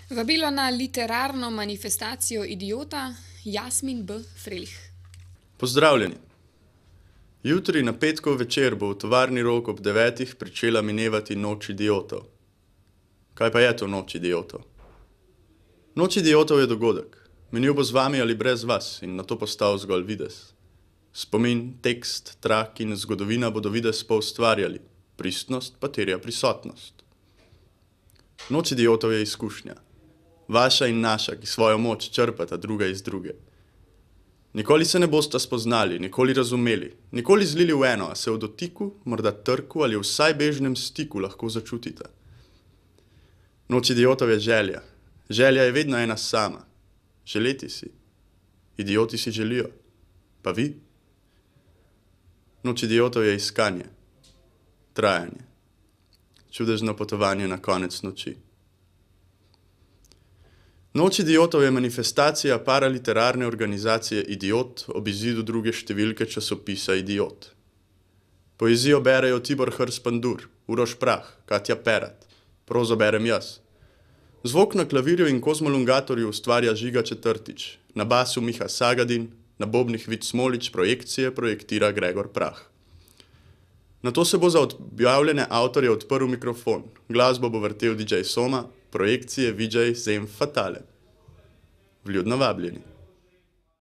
Vabilo na literarno manifestacijo Idiota, Jasmin B. Frelih. Pozdravljeni. Jutri na petkov večer bo v tovarni Rog ob 9. pričela minevati Noč idiotov. Kaj pa je to Noč idiotov? Noč idiotov je dogodek. Minil bo z vami ali brez vas in na to postal zgolj videz. Spomin, tekst, trak in zgodovina bodo videz poustvarjali, pristnost pa terja prisotnost. Noč idiotov je izkušnja. Vaša in naša, ki svojo moč črpata druga iz druge. Nikoli se ne boste spoznali, nikoli razumeli, nikoli zlili v eno, a se v dotiku, morda trku ali vsaj bežnem stiku lahko začutite. Noč idiotov je želja. Želja je vedno ena sama. Želeti si. Idioti si želijo. Pa vi? Noč idiotov je iskanje. Trajanje. Čudežno potovanje na konec noči. Noč idiotov je manifestacija paraliterarne organizacije Idiot ob izidu druge številke časopisa Idiot. Poezijo berejo Tibor Hrs-Pandur, Uroš Prah, Katja Perat, prozo berem jaz. Zvok na klavirju in kozmolungatorju ustvarja Žiga Četrtič, na basu Miha Sagadin, na bobnih Vid Smolič, projekcije projektira Gregor Prah. Nato se bo za objavljene avtorje odprl mikrofon, glasbo bo vrtel DJ Soma, projekcije VJ Zem Fatale. Vljudno vabljeni.